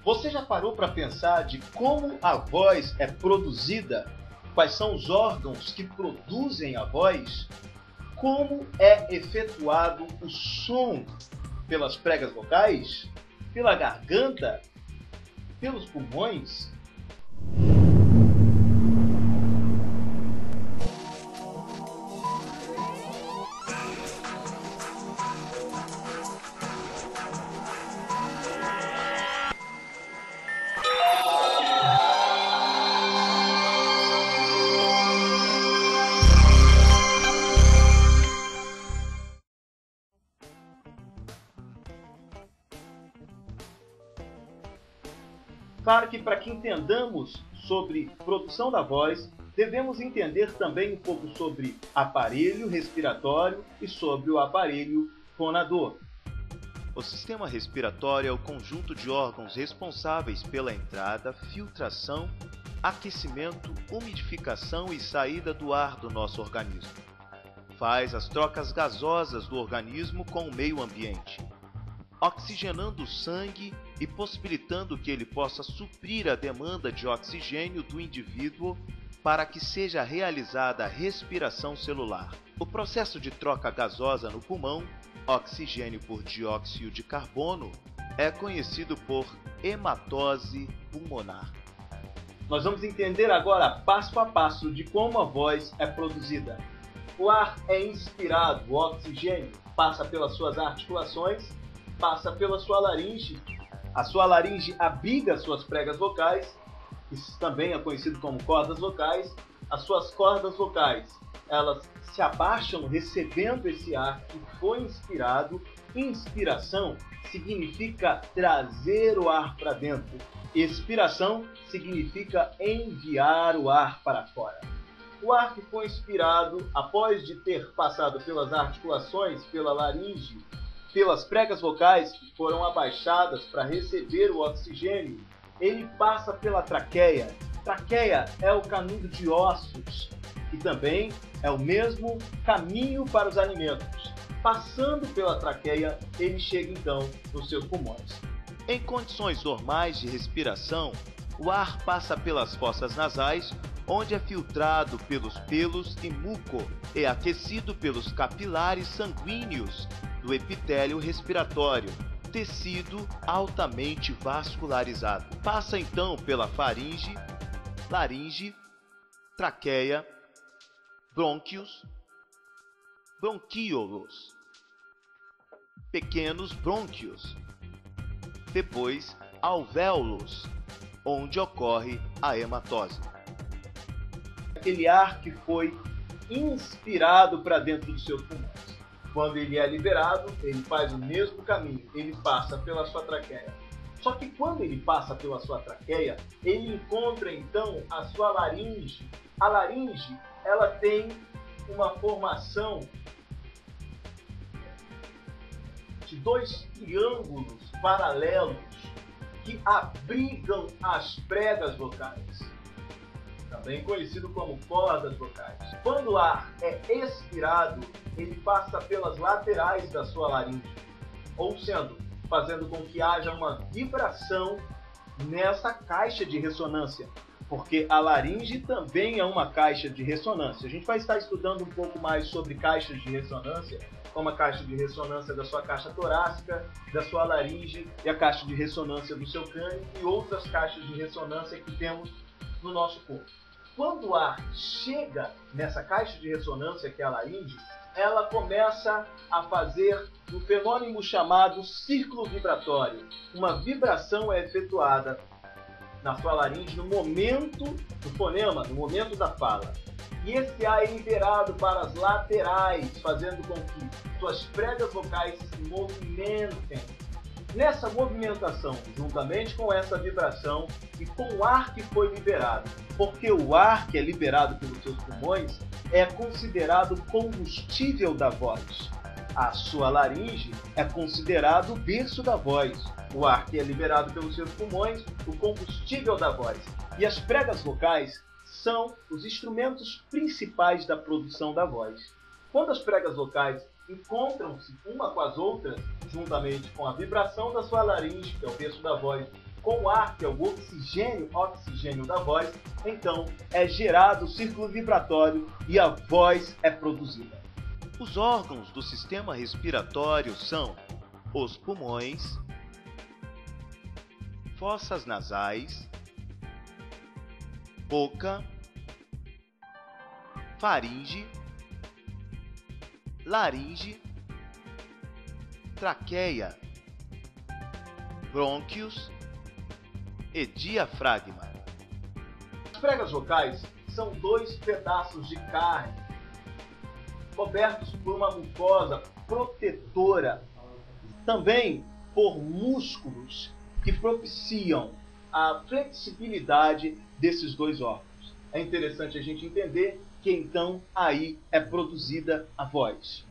Você já parou para pensar de como a voz é produzida? Quais são os órgãos que produzem a voz? Como é efetuado o som pelas pregas vocais? Pela garganta? Pelos pulmões? Claro que para que entendamos sobre produção da voz, devemos entender também um pouco sobre aparelho respiratório e sobre o aparelho fonador. O sistema respiratório é o conjunto de órgãos responsáveis pela entrada, filtração, aquecimento, umidificação e saída do ar do nosso organismo. Faz as trocas gasosas do organismo com o meio ambiente, oxigenando o sangue e possibilitando que ele possa suprir a demanda de oxigênio do indivíduo para que seja realizada a respiração celular. O processo de troca gasosa no pulmão, oxigênio por dióxido de carbono, é conhecido por hematose pulmonar. Nós vamos entender agora passo a passo de como a voz é produzida. O ar é inspirado, o oxigênio passa pelas suas articulações, passa pela sua laringe. A sua laringe abriga as suas pregas vocais, isso também é conhecido como cordas vocais. As suas cordas vocais, elas se abaixam recebendo esse ar que foi inspirado. Inspiração significa trazer o ar para dentro. Expiração significa enviar o ar para fora. O ar que foi inspirado, após de ter passado pelas articulações, pela laringe, pelas pregas vocais que foram abaixadas para receber o oxigênio, ele passa pela traqueia. Traqueia é o canudo de ossos, que também é o mesmo caminho para os alimentos. Passando pela traqueia, ele chega então nos seus pulmões. Em condições normais de respiração, o ar passa pelas fossas nasais, onde é filtrado pelos pelos e muco e aquecido pelos capilares sanguíneos do epitélio respiratório, tecido altamente vascularizado. Passa então pela faringe, laringe, traqueia, brônquios, bronquíolos, pequenos brônquios, depois alvéolos, onde ocorre a hematose. Aquele ar que foi inspirado para dentro dos seus pulmões. Quando ele é liberado, ele faz o mesmo caminho, ele passa pela sua traqueia. Só que quando ele passa pela sua traqueia, ele encontra então a sua laringe. A laringe, ela tem uma formação de dois triângulos paralelos que abrigam as pregas vocais, também conhecido como cordas vocais. Quando o ar é expirado, ele passa pelas laterais da sua laringe, ou sendo, fazendo com que haja uma vibração nessa caixa de ressonância, porque a laringe também é uma caixa de ressonância. A gente vai estar estudando um pouco mais sobre caixas de ressonância, como a caixa de ressonância da sua caixa torácica, da sua laringe e a caixa de ressonância do seu crânio e outras caixas de ressonância que temos no nosso corpo. Quando o ar chega nessa caixa de ressonância, que é a laringe, ela começa a fazer um fenômeno chamado círculo vibratório. Uma vibração é efetuada na sua laringe no momento do fonema, no momento da fala. E esse ar é liberado para as laterais, fazendo com que suas pregas vocais se movimentem. Nessa movimentação, juntamente com essa vibração e com o ar que foi liberado, porque o ar que é liberado pelos seus pulmões é considerado combustível da voz. A sua laringe é considerado o berço da voz. O ar que é liberado pelos seus pulmões, o combustível da voz. E as pregas vocais são os instrumentos principais da produção da voz. Quando as pregas vocais encontram-se uma com as outras, juntamente com a vibração da sua laringe, que é o berço da voz, com o ar, que é o oxigênio da voz, então é gerado o círculo vibratório e a voz é produzida. Os órgãos do sistema respiratório são os pulmões, fossas nasais, boca, faringe, laringe, traqueia, brônquios e diafragma. As pregas vocais são dois pedaços de carne cobertos por uma mucosa protetora, também por músculos que propiciam a flexibilidade desses dois órgãos. É interessante a gente entender que então aí é produzida a voz.